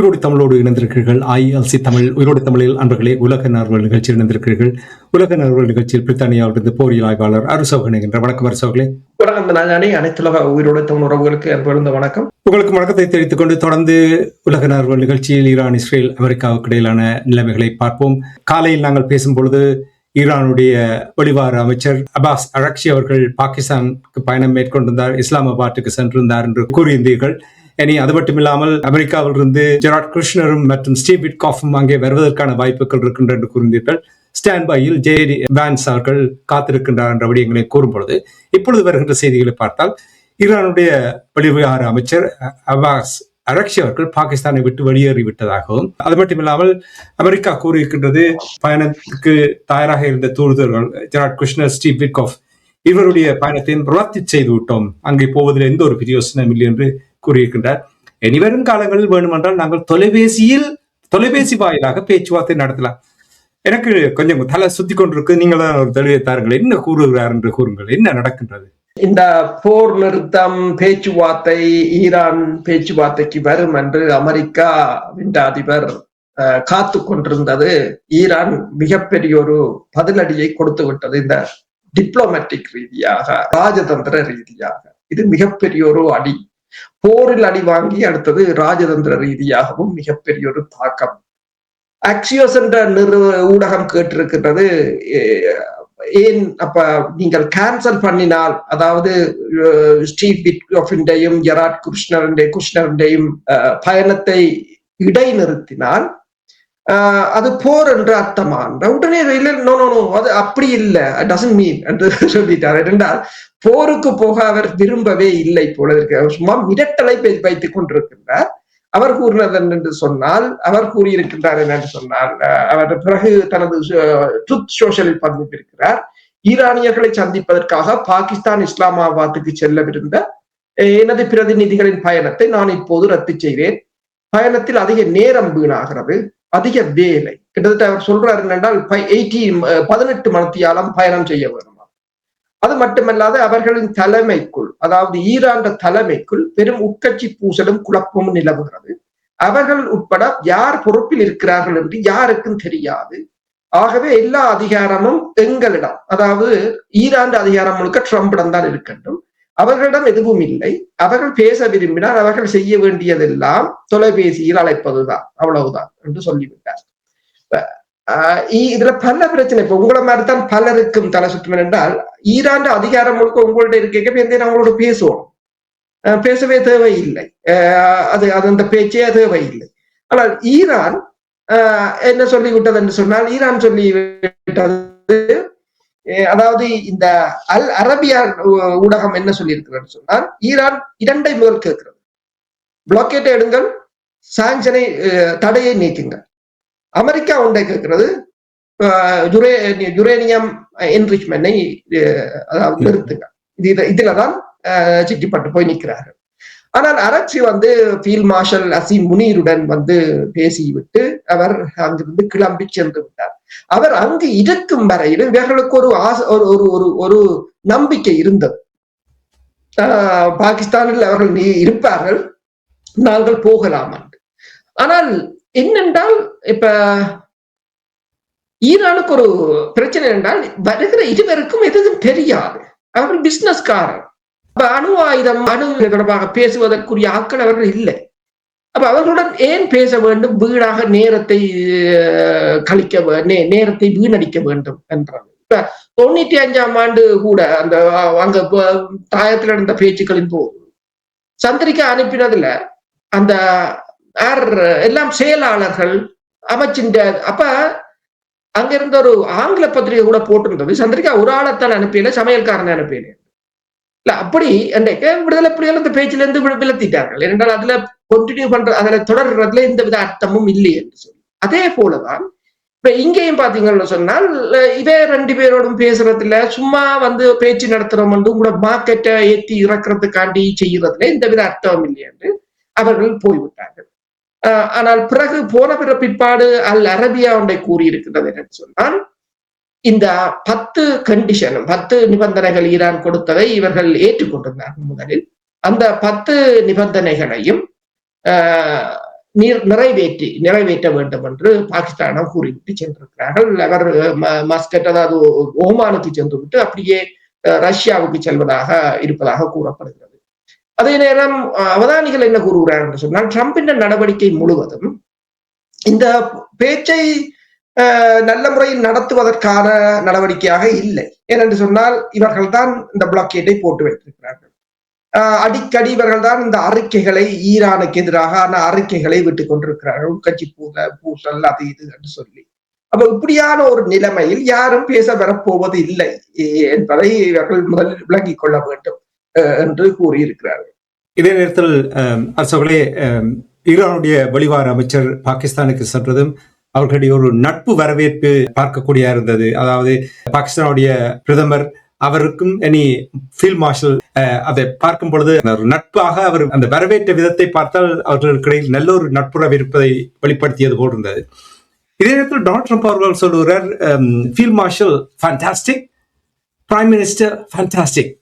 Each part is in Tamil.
உயிரோடு தமிழோடு இணைந்திருக்கிறீர்கள். ILC தமிழ் உயிரோடு தமிழில் அன்பர்களே, உலக நார்வல் நிகழ்ச்சியில் இணைந்திருக்கிறீர்கள். உலக நார்வல் நிகழ்ச்சியில் பிரித்தானியாவிலிருந்து போரியல் ஆய்வாளர் அருசோகன் என்கின்ற வணக்கம். அருசோகலே, அனைத்துலக உயிரோடு தமிழ் உறவுகளுக்கு அன்பிருந்த வணக்கம். உங்களுக்கு வணக்கத்தை தெரிவித்துக் கொண்டு தொடர்ந்து உலக நார்வல் நிகழ்ச்சியில் ஈரான், இஸ்ரேல், அமெரிக்காவுக்கு இடையிலான நிலைமைகளை பார்ப்போம். காலையில் நாங்கள் பேசும்பொழுது ஈரானுடைய வெளிவார அமைச்சர் அப்பாஸ் அரக்சி அவர்கள் பாகிஸ்தானுக்கு பயணம் மேற்கொண்டிருந்தார், இஸ்லாமாபாத்துக்கு சென்றிருந்தார் என்று கூறியிருந்தீர்கள். இனி அது மட்டுமில்லாமல் அமெரிக்காவில் இருந்து ஜெராட் குஷ்னரும் மற்றும் ஸ்டீவ் விட்காஃபும் அங்கே வருவதற்கான வாய்ப்புகள் இருக்கின்ற என்று கூறினீர்கள். ஸ்டாண்ட் பையில் JD வான்ஸ் அவர்கள் காத்திருக்கின்றார் என்ற விடயங்களை கூறும் பொழுது இப்பொழுது வருகின்ற செய்திகளை பார்த்தால் ஈரானுடைய வெளிவிவகார அமைச்சர் அப்பாஸ் அரக்சி அவர்கள் பாகிஸ்தானை விட்டு வெளியேறிவிட்டதாகவும், அது மட்டுமில்லாமல் அமெரிக்கா கூறியிருக்கின்றது பயணத்துக்கு தயாராக இருந்த தூதுவர்கள் ஜெராட் குஷ்னர், ஸ்டீவ் விட்காஃப் இவருடைய பயணத்தை ரத்து செய்து விட்டோம், அங்கே போவதில் எந்த ஒரு பிரயோசனம் இல்லை என்று கூறியிருக்கின்றார். இனிவரும் காலங்களில் வேண்டுமென்றால் நாங்கள் தொலைபேசி வாயிலாக பேச்சுவார்த்தை நடத்தலாம். எனக்கு கொஞ்சம் தலை சுத்தி கொண்டிருக்கு. நீங்கள் தான் ஒரு தெளிவை தாருங்கள். என்ன கூறுகிறார் என்று கூறுங்கள். என்ன நடக்கின்றது? இந்த போர் நிறுத்தம் பேச்சுவார்த்தை ஈரான் பேச்சுவார்த்தைக்கு வரும் என்று அமெரிக்காவின் அதிபர் காத்து கொண்டிருந்தது. ஈரான் மிகப்பெரிய ஒரு பதிலடியை கொடுத்து விட்டது. இந்த டிப்ளோமேட்டிக் ரீதியாக, ராஜதந்திர ரீதியாக இது மிகப்பெரிய ஒரு அடி. போரில் அடி வாங்கி அடுத்தது ராஜதந்திர ரீதியாகவும் மிகப்பெரிய ஒரு தாக்கம். அக்சியோஸ் என்ற ஊடகம் கேட்டிருக்கின்றது, ஏன் அப்ப நீங்கள் கேன்சல் பண்ணினால், அதாவது ஸ்டீவ் விட்காஃபின்டையும் ஜெராட் குஷ்னருடையும் பயணத்தை இடைநிறுத்தினால் அது போர் என்று அர்த்தமான உடனே நோ அது அப்படி இல்லை, டசன்ட் மீன் என்று சொல்லிட்டார். என்றால் போருக்கு போக அவர் விரும்பவே இல்லை போல இருக்கு. அவர் சும்மா மிரட்டலை வைத்துக் கொண்டிருக்கின்றார். அவர் கூறினது என்று சொன்னால், அவர் கூறியிருக்கின்றார் என்னென்று சொன்னால், அவர் பிறகு தனது ட்ரூத் சோஷியலில் பதிவிட்டிருக்கிறார், ஈரானியர்களை சந்திப்பதற்காக பாகிஸ்தான் இஸ்லாமாபாத்துக்கு செல்லவிருந்த எனது பிரதிநிதிகளின் பயணத்தை நான் இப்போது ரத்து செய்வேன். பயணத்தில் அதிக நேரம் வீணாகிறது, அதிக வேலை. கிட்டத்தட்ட அவர் சொல்றாரு என்றால் 18 மணித்தியாலம் பயணம் செய்ய வேணுமா. அது மட்டுமல்லாது அவர்களின் தலைமைக்குள், அதாவது ஈரான் தலைமைக்குள் பெரும் உட்கட்சி பூசலும் குழப்பமும் நிலவுகிறது. அவர்கள் உட்பட யார் பொறுப்பில் இருக்கிறார்கள் என்று யாருக்கும் தெரியாது. ஆகவே எல்லா அதிகாரமும் எங்களிடம், அதாவது ஈரான் அதிகாரம் முழுக்க ட்ரம்பிடம் தான் இருக்கின்றது. அவர்களிடம் எதுவும் இல்லை. அவர்கள் பேச விரும்பினால் அவர்கள் செய்ய வேண்டியதெல்லாம் தொலைபேசியில் அழைப்பதுதான், அவ்வளவுதான் என்று சொல்லிவிட்டார். இதுல பல பிரச்சனை. இப்ப உங்களை மாதிரிதான் பலருக்கும் தலை சுற்றும். என்றால் ஈரான் அதிகாரம் முழுக்க உங்கள்ட்ட இருக்க அவங்களோட பேசுவோம், பேசவே தேவையில்லை. அது அந்த பேச்சே தேவையில்லை. ஆனால் ஈரான் என்ன சொல்லிவிட்டது என்று சொன்னால், ஈரான் சொல்லிவிட்டது, அதாவது இந்த அல் அரபியா ஊடகம் என்ன சொல்லி இருக்கிறது சொன்னால், ஈரான் 2 முதல் கேட்கிறது, பிளாக்கெட்டை எடுங்கள், சாங்ஷனை தடையை நீக்குங்கள். அமெரிக்கா ஒன்றை கேட்கிறது, யுரேனியம் என்ரிச்மென்ட்டை அதாவது நிறுத்துங்க. இதுலதான் சிக்கிப்பட்டு போய் நிற்கிறார்கள். ஆனால் அரக்சி ஃபீல்ட் மார்ஷல் அசீம் முனீருடன் பேசிவிட்டு அவர் அங்கிருந்து கிளம்பி சென்று விட்டார். அவர் அங்கு இருக்கும் வரையிலும் இவர்களுக்கு ஒரு நம்பிக்கை இருந்தது, பாகிஸ்தானில் அவர்கள் இருப்பார்கள், நாங்கள் போகலாம் என்று. ஆனால் என்னென்றால் இப்ப ஈரானுக்கு ஒரு பிரச்சனை என்றால், வருகிற இருவருக்கும் எதுவும் தெரியாது. அவர்கள் பிசினஸ்காரர். அப்ப அணு ஆயுதம், அணு தொடர்பாக பேசுவதற்குரிய ஆட்கள் அவர்கள் இல்லை. அப்ப அவர்களுடன் ஏன் பேச வேண்டும்? வீணாக நேரத்தை நேரத்தை வீணடிக்க வேண்டும் என்றாங்க. இப்ப 95ஆம் ஆண்டு கூட அந்த அங்க தாயத்தில் நடந்த பேச்சுக்களின் போது சந்திரிகா அனுப்பினதுல அந்த எல்லாம் செயலாளர்கள் அமைச்சின், அப்ப அங்க இருந்த ஒரு ஆங்கில பத்திரிகை கூட போட்டிருந்தது, சந்திரிகா ஒரு ஆளைத்தான் அனுப்பியல, சமையல்காரனை அனுப்பியல. இல்ல அப்படி அன்றைக்கு விடுதலை புலிகள் அந்த பேச்சில இருந்து விலத்திட்டார்கள். என்றால் அதுல கண்டினியூ பண்ற, அதுல தொடர்றதுல எந்த வித அர்த்தமும் இல்லை என்று சொல்லி. அதே போலதான் இப்ப இங்கேயும் பாத்தீங்கன்னு சொன்னால், இதே 2 பேரோடும் பேசுறதுல சும்மா பேச்சு நடத்துறோம் வந்து உங்களோட மார்க்கெட்டை ஏற்றி இறக்குறதுக்காண்டி செய்யறதுல எந்த வித அர்த்தமும் இல்லை என்று அவர்கள் போய்விட்டார்கள். ஆனால் பிறகு போன பிற்பாடு அல் அரபியா ஒன்றை கூறியிருக்கிறது என்று சொன்னால், இந்த 10 கண்டிஷன், 10 நிபந்தனைகள் ஈரான் கொடுத்ததை இவர்கள் ஏற்றுக்கொண்டிருந்தார்கள் முதலில். அந்த 10 நிபந்தனைகளையும் நிறைவேற்ற வேண்டும் என்று பாகிஸ்தானிடம் கூறிவிட்டு சென்றிருக்கிறார்கள். அவர் மஸ்கட் அதாவது ஓமானுக்கு சென்றுவிட்டு அப்படியே ரஷ்யாவுக்கு செல்வதாக இருப்பதாக கூறப்படுகிறது. அதே நேரம் அவதானிகள் என்ன கூறுகிறார் என்று சொன்னால், ட்ரம்பின் நடவடிக்கை முழுவதும் இந்த பேச்சை நல்ல முறையில் நடத்துவதற்கான நடவடிக்கையாக இல்லை. ஏனென்று சொன்னால், இவர்கள் தான் இந்த பிளாக்கேட்டை போட்டு வைத்திருக்கிறார்கள். அடிக்கடி இவர்கள் தான் இந்த அறிக்கைகளை, ஈரானுக்கு எதிராக அறிக்கைகளை விட்டுக் கொண்டிருக்கிறார்கள். உட்கட்சி பூசல் அது இது என்று சொல்லி. அப்ப இப்படியான ஒரு நிலைமையில் யாரும் பேச வரப்போவது இல்லை என்பதை இவர்கள் முதலில் விளங்கிக் கொள்ள வேண்டும் என்று கூறியிருக்கிறார்கள். இதே நேரத்தில் அரசர்களே, ஈரானுடைய வெளிவார அமைச்சர் பாகிஸ்தானுக்கு சென்றதும் அவர்களுடைய ஒரு நட்பு வரவேற்பு பார்க்கக்கூடிய இருந்தது. அதாவது பாகிஸ்தானுடைய பிரதமர் அவருக்கும் இனி ஃபீல்ட் மார்ஷல் அதை பார்க்கும் பொழுது ஒரு நட்பாக அவர் அந்த வரவேற்ற விதத்தை பார்த்தால் அவர்களுக்கிடையில் நல்ல ஒரு நட்புறவு இருப்பதை வெளிப்படுத்தியது போல் இருந்தது. இதே நேரத்தில் டொனால்ட் ட்ரம்ப் அவர்கள் சொல்லுகிறார், field marshal fantastic, prime minister fantastic.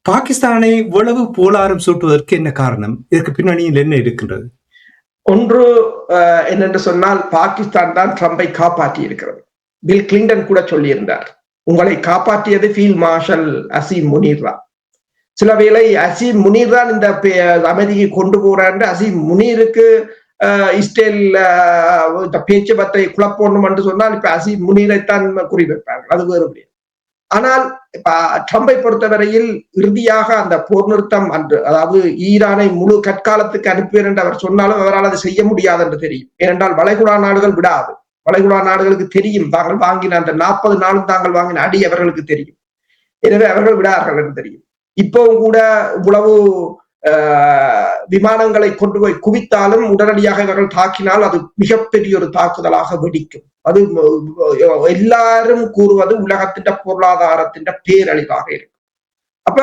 பாகிஸ்தானை இவ்வளவு போலாரம் சூட்டுவதற்கு என்ன காரணம்? இதற்கு பின்னணியில் என்ன இருக்கின்றது? ஒன்று என்னென்று சொன்னால், பாகிஸ்தான் தான் ட்ரம்பை காப்பாற்றி இருக்கிறது. பில் கிளின்டன் கூட சொல்லியிருந்தார், உங்களை காப்பாற்றியது ஃபீல்ட் மார்ஷல் அசீம் முனீர் தான். சில வேளை அசீம் முனீர் தான் இந்த அமைதியை கொண்டு போறாரு. அசீம் முனீருக்கு இஸ்ரேல் இந்த பேச்சுவார்த்தை குழப்பணும் என்று சொன்னால் இப்ப அசீம் முனீரைத்தான் குறிவைப்பார்கள். அது வேறு. ஆனால் இப்ப ட்ரம்பை பொறுத்தவரையில் இறுதியாக அந்த போர் நிறுத்தம் அன்று, அதாவது ஈரானை முழு கற்காலத்துக்கு அனுப்புவேன் என்று அவர் சொன்னாலும் அவரால் அதை செய்ய முடியாது என்று தெரியும். ஏனென்றால் வளைகுடா நாடுகள் விடாது. வளைகுடா நாடுகளுக்கு தெரியும் தாங்கள் வாங்கின அந்த 40 நாளும் தாங்கள் வாங்கின அடி அவர்களுக்கு தெரியும். எனவே அவர்கள் விடார்கள் என்று தெரியும். இப்பவும் கூட இவ்வளவு விமானங்களை கொண்டு போய் குவித்தாலும் உடனடியாக இவர்கள் தாக்கினால் அது மிகப்பெரிய ஒரு தாக்குதலாக வெடிக்கும். அது எல்லாரும் கூறுவது உலகத்தின் பொருளாதாரத்தின் பேரழிவாக இருக்கும். அப்ப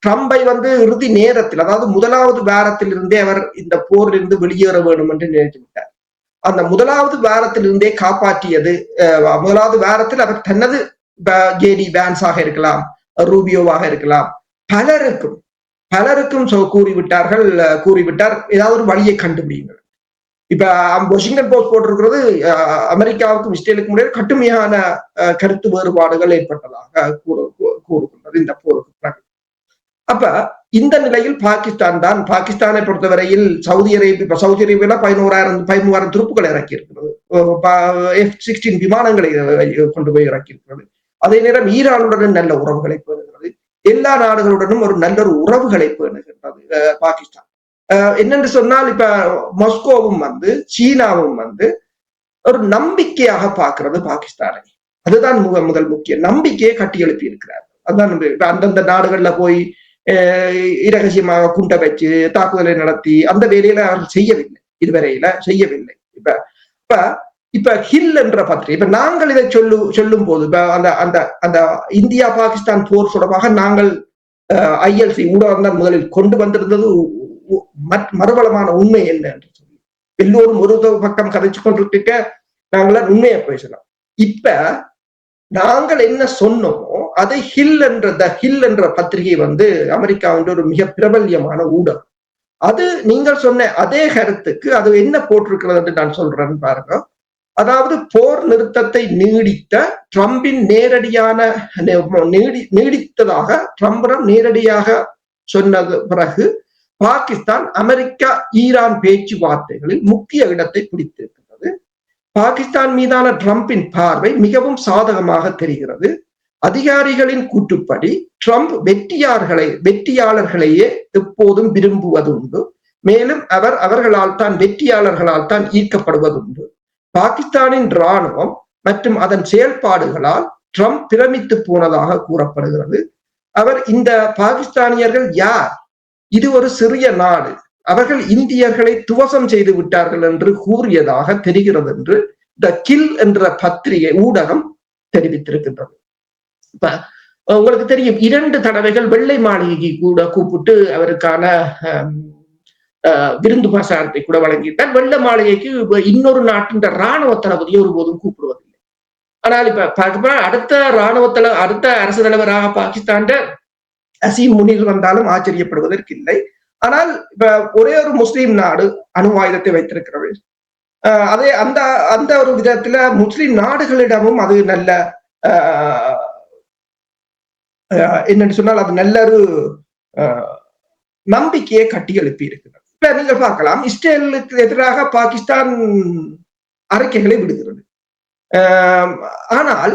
ட்ரம்பை இறுதி நேரத்தில், அதாவது முதலாவது வாரத்தில் இருந்தே அவர் இந்த போரிலிருந்து வெளியேற வேண்டும் என்று நினைத்து விட்டார். அந்த முதலாவது வாரத்தில் இருந்தே காப்பாற்றியது. முதலாவது வாரத்தில் அவர் தனது ஜேடி வேன்ஸாக இருக்கலாம், ரூபியோவாக இருக்கலாம், பலருக்கும் கூறிவிட்டார் ஏதாவது ஒரு வழியை கண்டுபிடியுங்கள். இப்ப வாஷிங்டன் போஸ்ட் போட்டிருக்கிறது, அமெரிக்காவுக்கும் இஸ்ரேலுக்கும் இடையே கடுமையான கருத்து வேறுபாடுகள் ஏற்பட்டதாக கூறுகின்றது இந்த போருக்கு பிறகு. அப்ப இந்த நிலையில் பாகிஸ்தானை பொறுத்தவரையில் சவுதி அரேபியா 13,000 துருப்புகளை இறக்கி இருக்கிறது. F-16 விமானங்களை கொண்டு போய் இறக்கி இருக்கிறது. அதே நேரம் ஈரானுடன் நல்ல உறவுகளை பேணுகிறது. எல்லா நாடுகளுடனும் ஒரு நல்ல ஒரு உறவுகளை பேணுகின்றது பாகிஸ்தான். என்னென்று சொன்னால், இப்ப மாஸ்கோவும் சீனாவும் ஒரு நம்பிக்கையாக பார்க்கிறது பாகிஸ்தானை. அதுதான் முதல் முக்கிய நம்பிக்கையை கட்டி எழுப்பி இருக்கிறார். அதுதான் அந்தந்த நாடுகள்ல போய் இரகசியமாக குண்டை வச்சு தாக்குதலை நடத்தி அந்த வேலையில அவர்கள் செய்யவில்லை, இதுவரையில செய்யவில்லை. இப்ப ஹில் என்ற பத்திரிகை, இப்ப நாங்கள் இதை சொல்லும் போது அந்த இந்தியா பாகிஸ்தான் போர் தொடர்பாக நாங்கள் ILC ஊடகம் தான் முதலில் கொண்டு வந்திருந்தது மறுபலமான உண்மை என்ன என்று சொல்லி எல்லோரும் ஒரு பக்கம் கதைச்சு கொண்டிருக்க நாங்கள் உண்மையை பேசலாம். இப்ப நாங்கள் என்ன சொன்னோமோ அதை ஹில் என்ற பத்திரிகை அமெரிக்காவின் ஒரு மிக பிரபல்யமான ஊடகம். அது நீங்கள் சொன்ன அதே கருத்துக்கு அது என்ன போட்டிருக்கிறது என்று நான் சொல்றேன்னு பாருங்க. அதாவது போர் நிறுத்தத்தை நீடித்த ட்ரம்பின் நீடித்ததாக ட்ரம்பிடம் நேரடியாக சொன்னது பிறகு பாகிஸ்தான் அமெரிக்கா ஈரான் பேச்சுவார்த்தைகளில் முக்கிய இடத்தை பிடித்திருக்கிறது. பாகிஸ்தான் மீதான ட்ரம்பின் பார்வை மிகவும் சாதகமாக தெரிகிறது. அதிகாரிகளின் கூற்றுப்படி ட்ரம்ப் வெற்றியாளர்களையே எப்போதும் விரும்புவதுண்டு. மேலும் வெற்றியாளர்களால் தான் ஈர்க்கப்படுவதுண்டு. பாகிஸ்தானின் இராணுவம் மற்றும் அதன் செயல்பாடுகளால் ட்ரம்ப் பிரமித்து போனதாக கூறப்படுகிறது. இந்த பாகிஸ்தானியர்கள் யார்? இது ஒரு சிறிய நாடு, அவர்கள் இந்தியர்களை துவசம் செய்து விட்டார்கள் என்று கூறியதாக தெரிகிறது என்று த கில் என்ற பத்திரிகை ஊடகம் தெரிவித்திருக்கின்றது. இப்ப உங்களுக்கு தெரியும், 2 தடவைகள் வெள்ளை மாளிகைக்கு கூட கூப்பிட்டு அவருக்கான விருந்து பிரசாரத்தை கூட வழங்கிட்டார். வெள்ளை மாளிகைக்கு இன்னொரு நாட்டின் இராணுவ தளபதியை ஒருபோதும் கூப்பிடுவதில்லை. ஆனால் இப்ப அடுத்த அரசு தலைவராக பாகிஸ்தான் அசீம் முனீர் வந்தாலும் ஆச்சரியப்படுவதற்கு இல்லை. ஆனால் இப்ப ஒரே ஒரு முஸ்லீம் நாடு அணு ஆயுதத்தை வைத்திருக்கிறது. அதே அந்த அந்த ஒரு விதத்துல முஸ்லிம் நாடுகளிடமும் அது நல்ல என்னன்னு சொன்னால் அது நல்ல ஒரு நம்பிக்கையை கட்டி எழுப்பி இருக்கிறது. இப்ப நீங்கள் பார்க்கலாம், இஸ்ரேலுக்கு எதிராக பாகிஸ்தான் அறிக்கைகளை விடுகிறது. ஆனால்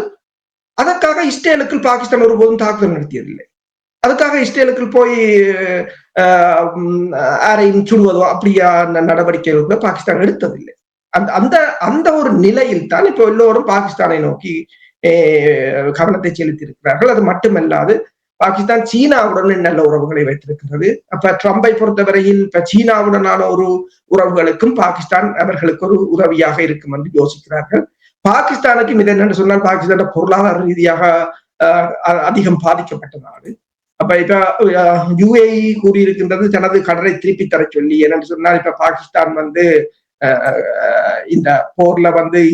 அதற்காக இஸ்ரேலுக்கு பாகிஸ்தான் ஒருபோதும் தாக்குதல் நடத்தியதில்லை. அதுக்காக இஸ்ரேலுக்கு போய் யாரையும் சுடுவதோ அப்படியான நடவடிக்கைகள் கூட பாகிஸ்தான் எடுத்ததில்லை. அந்த அந்த ஒரு நிலையில் தான் இப்போ எல்லோரும் பாகிஸ்தானை நோக்கி கவனத்தை செலுத்தி இருக்கிறார்கள். அது மட்டுமல்லாது பாகிஸ்தான் சீனாவுடன் நல்ல உறவுகளை வைத்திருக்கிறது. அப்ப ட்ரம்பை பொறுத்தவரையில் இப்ப சீனாவுடனான ஒரு உறவுகளுக்கும் பாகிஸ்தான் அவர்களுக்கு ஒரு உதவியாக இருக்கும் என்று யோசிக்கிறார்கள். பாகிஸ்தானுக்கு இது என்னென்னு சொன்னால், பாகிஸ்தான் பொருளாதார ரீதியாக அதிகம் பாதிக்கப்பட்ட நாடு. அப்ப இப்ப UAE கூறியிருக்கின்றது தனது கடனை திருப்பி தர சொல்லி. என்னன்னு சொன்னால், இப்ப பாகிஸ்தான் இந்த போர்ல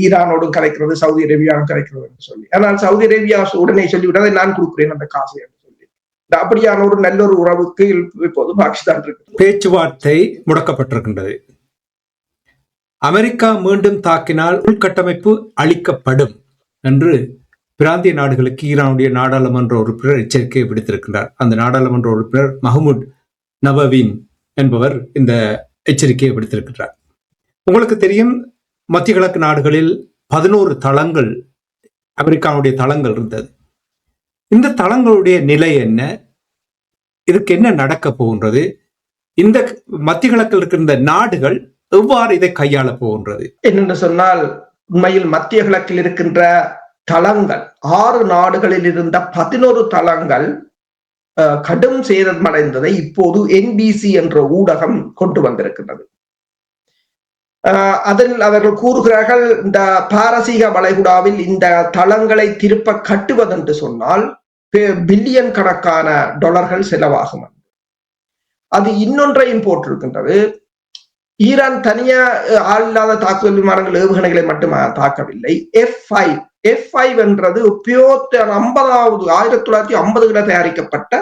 ஈரானோடும் கலைக்கிறது, சவுதி அரேபியாவும் கலைக்கிறது என்று சொல்லி. ஆனால் சவுதி அரேபியா உடனே சொல்லிவிட்டதை நான் கொடுக்கிறேன் அந்த காசு என்று சொல்லி. அப்படியான ஒரு நல்ல ஒரு உறவுக்கு இப்போது பாகிஸ்தான் இருக்கு. பேச்சுவார்த்தை முடக்கப்பட்டிருக்கின்றது. அமெரிக்கா மீண்டும் தாக்கினால் உள்கட்டமைப்பு அளிக்கப்படும் என்று பிராந்திய நாடுகளுக்கு ஈரானுடைய நாடாளுமன்ற உறுப்பினர் எச்சரிக்கை விடுத்திருக்கின்றார். அந்த நாடாளுமன்ற உறுப்பினர் மஹ்மூத் நவவீன் என்பவர் இந்த எச்சரிக்கையை விடுத்திருக்கின்றார். உங்களுக்கு தெரியும், மத்திய கிழக்கு நாடுகளில் 11 தளங்கள் அமெரிக்காவுடைய தளங்கள் இருந்தது. இந்த தளங்களுடைய நிலை என்ன, இதுக்கு என்ன நடக்க போகின்றது, இந்த மத்திய கிழக்கில் இருக்கின்ற நாடுகள் எவ்வாறு இதை கையாள போகின்றது என்னென்று சொன்னால், உண்மையில் மத்திய கிழக்கில் இருக்கின்ற தளங்கள் 6 நாடுகளில் இருந்த 11 தளங்கள் கடும் சேதமடைந்ததை இப்போது NBC என்ற ஊடகம் கொண்டு வந்திருக்கின்றது. அதில் அவர்கள் கூறுகிறார்கள், இந்த பாரசீக வளைகுடாவில் இந்த தளங்களை திருப்ப கட்டுவதென்று சொன்னால் பில்லியன் கணக்கான டாலர்கள் செலவாகும். அது இன்னொன்றையும் போட்டிருக்கின்றது, ஈரான் தனியா ஆள் இல்லாத தாக்குதல் விமானங்கள் ஏவுகணைகளை மட்டும் தாக்கவில்லை. F5 என்றது 1950 தயாரிக்கப்பட்ட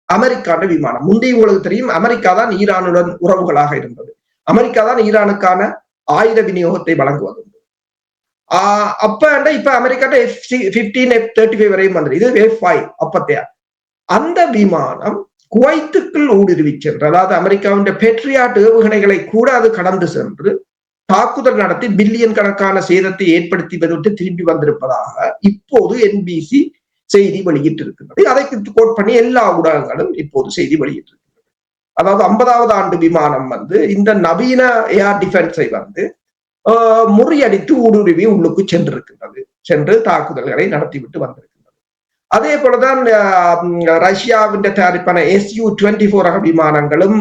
அமெரிக்கான விமானம். முந்தைய உங்களுக்கு தெரியும், அமெரிக்கா தான் ஈரானுடன் உறவுகளாக இருந்தது. அமெரிக்கா தான் ஈரானுக்கான ஆயுத விநியோகத்தை வழங்குவது. அப்ப இப்ப அமெரிக்காட்ட F-15 F-35 வரையும் வந்தது. இது F5 அப்பத்தையா. அந்த விமானம் குவைத்துக்குள் ஊடுருவி சென்று, அதாவது அமெரிக்காவின் பேட்ரியாட் ஏவுகணைகளை கூட அது கடந்து சென்று தாக்குதல் நடத்தி பில்லியன் கணக்கான சேதத்தை ஏற்படுத்தி விட்டு திரும்பி வந்திருப்பதாக இப்போது NBC செய்தி வெளியிட்டிருக்கிறது. அதை கோட் பண்ணி எல்லா ஊடகங்களும் இப்போது செய்தி வெளியிட்டிருக்கிறது. அதாவது 50வது ஆண்டு விமானம் இந்த நவீன ஏர் டிஃபென்ஸை முறியடித்து ஊடுருவி உள்ளுக்கு சென்றிருக்கின்றது, சென்று தாக்குதல்களை நடத்திவிட்டு வந்திருக்கின்றது. அதே போலதான் ரஷ்யாவின் தயாரிப்பான Su-24 ரக விமானங்களும்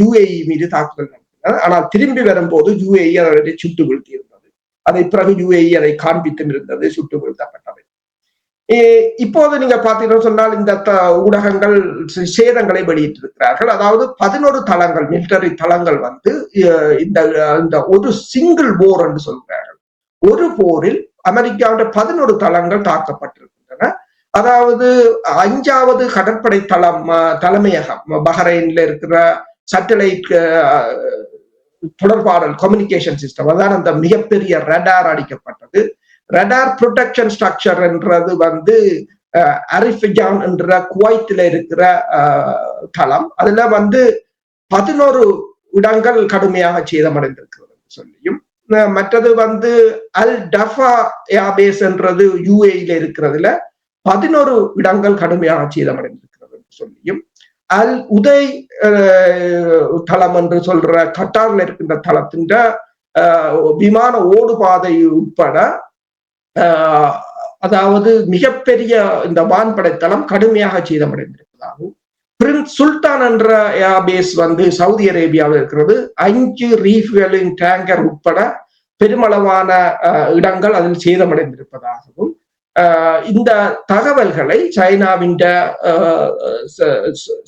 UAE மீது தாக்குதல் நடத்தின. ஆனால் திரும்பி வரும்போது UAE அதை சுட்டு வீழ்த்தி இருந்தது. அதை பிறகு UAE அதை காண்பித்தும் இருந்தது, சுட்டு வீழ்த்தப்பட்டவை. இப்போது நீங்க பாத்தீங்கன்னா சொன்னால், இந்த ஊடகங்கள் சேதங்களை வெளியிட்டிருக்கிறார்கள். அதாவது 11 தளங்கள், மிலிட்டரி தளங்கள் இந்த ஒரு சிங்கிள் போர் என்று சொல்கிறார்கள். ஒரு போரில் அமெரிக்காவுடைய 11 தளங்கள் தாக்கப்பட்டிருக்கின்றன. அதாவது 5வது கடற்படை தலைமையகம் பஹ்ரைன்ல இருக்கிற சேட்டலைட் தொடர்பாடல் கம்யூனிகேஷன் சிஸ்டம், அதான் அந்த மிகப்பெரிய ரடார் அடிக்கப்பட்டது. ரடார் ப்ரொடெக்ஷன் ஸ்ட்ரக்சர் என்றது அரிஃபிஜான் என்ற குவைத்தில் இருக்கிற தளம். அதுல 11 இடங்கள் கடுமையாக சேதமடைந்திருக்கிறது சொல்லியும், மற்றது அல் டஃபா ஏர்பேஸ் என்றது UAE இருக்கிறதுல 11 இடங்கள் கடுமையாக சேதமடைந்திருக்கிறது சொல்லியும், அல் உதை தளம் என்று சொல்ற கட்டார்ல இருக்கின்ற தளத்தின் விமான ஓடுபாதை உட்பட, அதாவது மிகப்பெரிய இந்த வான்படை தளம் கடுமையாக சேதமடைந்திருப்பதாகவும், பிரின்ஸ் சுல்தான் என்ற ஏர்பேஸ் சவுதி அரேபியாவில் இருக்கிறது. 5 ரீஃபியூலிங் டேங்கர் உட்பட பெருமளவான இடங்கள் அதில் சேதமடைந்திருப்பதாகவும், இந்த தகவல்களை சைனாவின்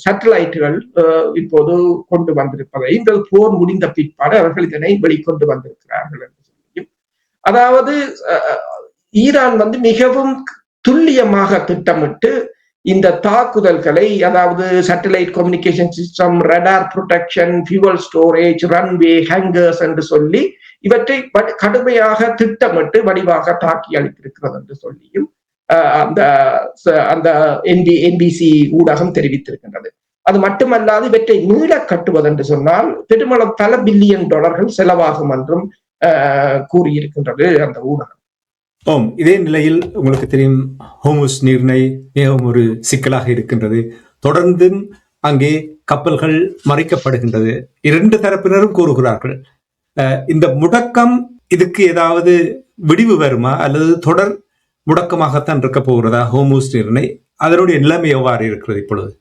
சேட்டலைட்டுகள் இப்போது கொண்டு வந்திருப்பதை, இந்த போர் முடிந்த பிற்பாடு அவர்கள் இதனை வெளிக்கொண்டு வந்திருக்கிறார்கள் என்று சொல்லியும், அதாவது ஈரான் மிகவும் துல்லியமாக திட்டமிட்டு இந்த தாக்குதல்களை, அதாவது satellite communication system, radar protection, fuel storage, runway, hangers என்று சொல்லி இவற்றை கடுமையாக திட்டமிட்டு வடிவாக தாக்கி அளித்திருக்கிறது என்று சொல்லியும் அந்த அந்த என்பிசி ஊடகம் தெரிவித்திருக்கின்றது. அது மட்டுமல்லாது இவற்றை மீள கட்டுவது என்று சொன்னால் பெருமளவு பல பில்லியன் டாலர்கள் செலவாகும் என்றும் கூறியிருக்கின்றது அந்த ஊடகம். ஓம், இதே நிலையில் உங்களுக்கு தெரியும் ஹோர்முஸ் நீரிணை மிகவும் ஒரு சிக்கலாக இருக்கின்றது. தொடர்ந்தும் அங்கே கப்பல்கள் மறைக்கப்படுகின்றது. இரண்டு தரப்பினரும் கூறுகிறார்கள். இந்த முடக்கம் இதுக்கு ஏதாவது விடிவு வருமா அல்லது தொடர் முடக்கமாகத்தான் இருக்க போகிறதா ஹோர்முஸ் நீரிணை? அதனுடைய நிலைமை எவ்வாறு இருக்கிறது இப்பொழுது?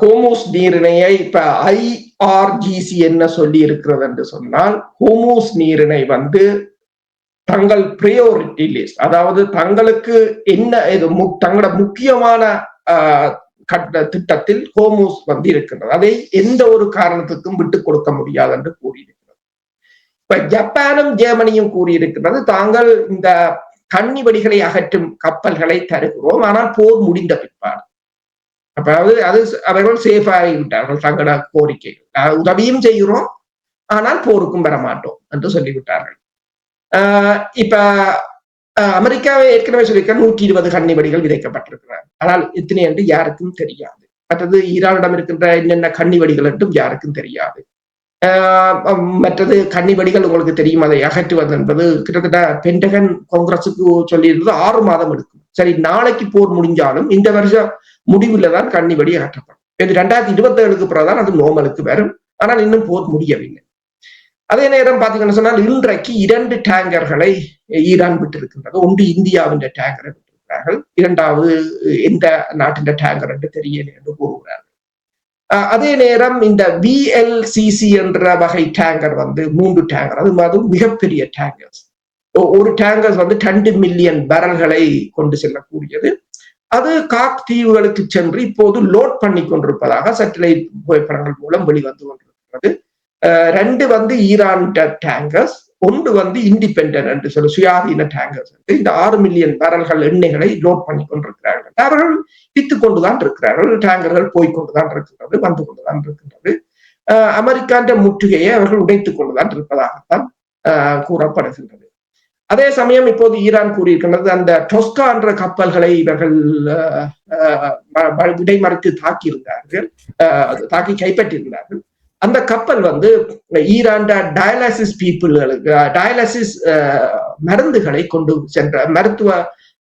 ஹோர்முஸ் நீரிணையை இப்ப IRGC என்ன சொல்லி இருக்கிறது என்று சொன்னால், ஹோர்முஸ் நீரிணை தங்கள் பிரையாரிட்டி லிஸ்ட், அதாவது தங்களுக்கு என்ன தங்களோட முக்கியமான திட்டத்தில் ஹோர்முஸ் இருக்கின்றது. அதை எந்த ஒரு காரணத்துக்கும் விட்டுக் கொடுக்க முடியாது என்று கூறியிருக்கிறது. இப்ப ஜப்பானும் ஜெர்மனியும் கூறியிருக்கிறது, தாங்கள் இந்த கன்னி வெடிகளை அகற்றும் கப்பல்களை தருகிறோம், ஆனால் போர் முடிந்த பிற்பாடு. அதாவது அவர்கள் சேஃப் ஆகிவிட்டார்கள் தங்களோட கோரிக்கைகள், உதவியும் செய்கிறோம் ஆனால் போருக்கும் வர மாட்டோம் என்று சொல்லிவிட்டார்கள். இப்ப அமெரிக்காவை ஏற்கனவே சொல்லியிருக்க 120 கன்னி வெடிகள் விதைக்கப்பட்டிருக்கிறார். ஆனால் எத்தனை என்று யாருக்கும் தெரியாது. மற்றது ஈரானிடம் இருக்கின்ற என்னென்ன கன்னி வெடிகள் என்றும் யாருக்கும் தெரியாது. மற்றது கன்னி வெடிகள் உங்களுக்கு தெரியும், அதை அகற்றுவது என்பது கிட்டத்தட்ட பென்டகன் காங்கிரஸுக்கு சொல்லியிருந்தது 6 மாதம் எடுக்கும். சரி, நாளைக்கு போர் முடிஞ்சாலும் இந்த வருஷம் முடிவுல தான் கன்னி வெடி அகற்றப்படும். இது 2027க்கு பிறகுதான் அது நோமலுக்கு வரும். ஆனால் இன்னும் போர் முடியவில்லை. அதே நேரம் பாத்தீங்கன்னு சொன்னால் இன்றைக்கு 2 டேங்கர்களை ஈரான் விட்டிருக்கின்றது. ஒன்று இந்தியாவின் டேங்கரை விட்டிருக்கிறார்கள், இரண்டாவது எந்த நாட்டின் டேங்கர் என்று தெரியல என்று கூறுகிறார்கள். அதே நேரம் இந்த VLCC என்ற வகை டேங்கர் 3 டேங்கர், அது மிகப்பெரிய டேங்கர்ஸ். ஒரு டேங்கர்ஸ் 2 மில்லியன் பேரல்களை கொண்டு செல்லக்கூடியது. அது காக் தீவுகளுக்கு சென்று இப்போது லோட் பண்ணி கொண்டிருப்பதாக சேட்டலைட் புகைப்படங்கள் மூலம் வெளிவந்து கொண்டிருக்கிறது. 2 ஈரான் டேங்கர்ஸ், ஒன்று இண்டிபெண்டன்ட் என்று சொல்லி சுயாதீன டேங்கர்ஸ். இந்த 6 மில்லியன் பேரல்கள் எண்ணெய்களை லோட் பண்ணி கொண்டிருக்கிறார்கள். அவர்கள் வித்து கொண்டுதான் இருக்கிறார்கள், டேங்கர்கள் போய்கொண்டுதான் இருக்கிறது, வந்து கொண்டுதான் இருக்கின்றது. அமெரிக்கான்ற முற்றுகையை அவர்கள் உடைத்துக் கொண்டுதான் இருப்பதாகத்தான் கூறப்படுகின்றது. அதே சமயம் இப்போது ஈரான் கூறியிருக்கின்றது, அந்த டொஸ்கா என்ற கப்பல்களை இவர்கள் இடைமறித்து தாக்கியிருந்தார்கள், தாக்கி கைப்பற்றியிருந்தார்கள். அந்த கப்பல் ஈரான் டயாலிசிஸ் பீப்புள்களுக்கு டயாலிசிஸ் மருந்துகளை கொண்டு சென்ற, மருத்துவ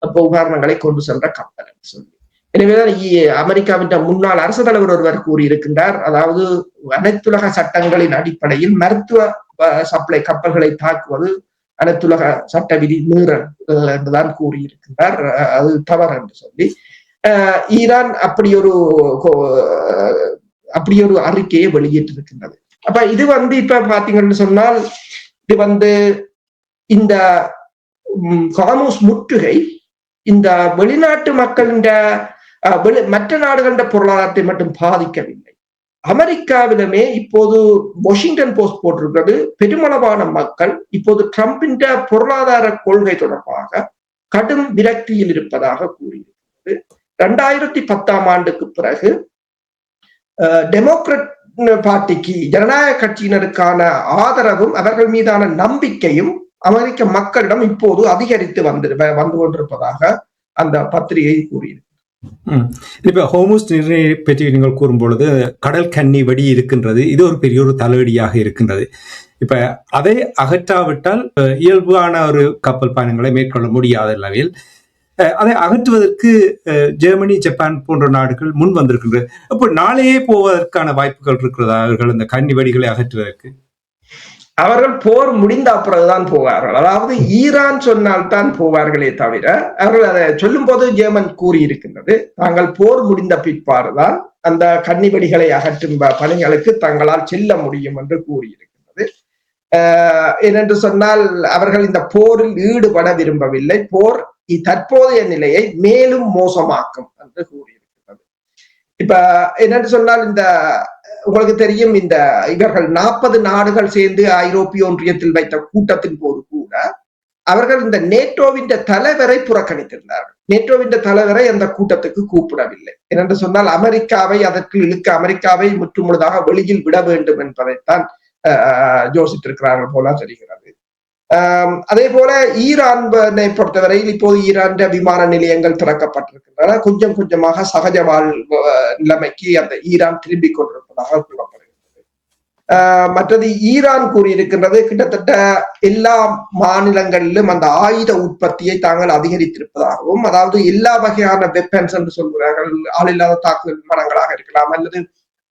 உபகரணங்களை கொண்டு சென்ற கப்பல் என்று சொல்லி. எனவேதான் அமெரிக்காவின் முன்னாள் அரசு தலைவர் ஒருவர் கூறியிருக்கின்றார், அதாவது அனைத்துலக சட்டங்களின் அடிப்படையில் மருத்துவ சப்ளை கப்பல்களை தாக்குவது அனைத்துலக சட்ட விதி மீறல் என்றுதான் கூறியிருக்கின்றார். அது தவறு என்று சொல்லி ஈரான் அப்படி ஒரு அறிக்கையை வெளியிட்டிருக்கின்றது. அப்ப இது இப்ப பாத்தீங்கன்னு சொன்னால், இது இந்த ஹார்முஸ் முற்றுகை இந்த வெளிநாட்டு மக்களின் மற்ற நாடுகளின் பொருளாதாரத்தை மட்டும் பாதிக்கவில்லை. அமெரிக்காவிலுமே இப்போது வாஷிங்டன் போஸ்ட் போட்டிருக்கிறது, பெருமளவான மக்கள் இப்போது ட்ரம்பின் பொருளாதார கொள்கை தொடர்பாக கடும் விரக்தியில் இருப்பதாக கூறியிருக்கிறது. 2010ஆம் ஆண்டுக்கு பிறகு டெமோக்ராட் பார்ட்டிக்கு, ஜனநாயக கட்சியினருக்கான ஆதரவும் அவர்கள் மீதான நம்பிக்கையும் அமெரிக்க மக்களிடம் இப்போது அதிகரித்து வந்து கொண்டிருப்பதாக அந்த பத்திரிகை கூறியது. இப்ப ஹோர்முஸ் நீரிணையை பற்றி நீங்கள் கூறும்பொழுது கடல் கன்னி வெடி இருக்கின்றது, இது ஒரு பெரிய ஒரு தலைவலியாக இருக்கின்றது. இப்ப அதை அகற்றாவிட்டால் இயல்பான ஒரு கப்பல் பயணங்களை மேற்கொள்ள முடியாத அளவில் அதை அகற்றுவதற்கு ஜெர்மனி, ஜப்பான் போன்ற நாடுகள் முன் வந்திருக்கின்றது. அப்போ நாளையே போவதற்கான வாய்ப்புகள் இருக்கிறதா அவர்கள் இந்த கன்னி வெடிகளை அகற்றுவதற்கு? அவர்கள் போர் முடிந்த பிறகுதான் போவார்கள். அதாவது ஈரான் சொன்னால்தான் போவார்களே தவிர, அவர்கள் அதை சொல்லும் போது ஜெர்மன் கூறியிருக்கின்றது, தாங்கள் போர் முடிந்த பிற்பாடுதான் அந்த கன்னி வெடிகளை அகற்றும் பணிகளுக்கு தங்களால் செல்ல முடியும் என்று கூறியிருக்கின்றது. ஏனென்று சொன்னால் அவர்கள் இந்த போரில் ஈடுபட விரும்பவில்லை, போர் தற்போதைய நிலையை மேலும் மோசமாக்கும் என்று கூறியிருக்கிறது. இப்ப என்னென்று சொன்னால், இந்த உங்களுக்கு தெரியும், இந்த இவர்கள் 40 நாடுகள் சேர்ந்து ஐரோப்பிய ஒன்றியத்தில் வைத்த கூட்டத்தின் போது கூட அவர்கள் இந்த நேட்டோவின் தலைவரை புறக்கணித்திருந்தார்கள். நேட்டோவின் தலைவரை அந்த கூட்டத்துக்கு கூப்பிடவில்லை. ஏனென்று சொன்னால் அமெரிக்காவை அதற்கு இழுக்க, அமெரிக்காவை முற்றுமுழுதாக வெளியில் விட வேண்டும் என்பதைத்தான் யோசித்திருக்கிறார்கள் போல தெரிகிறது. அதே போல ஈரானை பொறுத்தவரையில் இப்போது ஈரான் விமான நிலையங்கள் திறக்கப்பட்டிருக்கின்றன. கொஞ்சம் கொஞ்சமாக சகஜ வாழ் நிலைமைக்கு அந்த ஈரான் திரும்பிக் கொண்டிருப்பதாக கூறப்படுகிறது. மற்றது ஈரான் கூறியிருக்கின்றது, கிட்டத்தட்ட எல்லா மாநிலங்களிலும் அந்த ஆயுத உற்பத்தியை தாங்கள் அதிகரித்திருப்பதாகவும், அதாவது எல்லா வகையான வெப்பன்ஸ் என்று சொல்கிறார்கள், ஆளில்லாத தாக்குதல் விமானங்களாக இருக்கலாம் அல்லது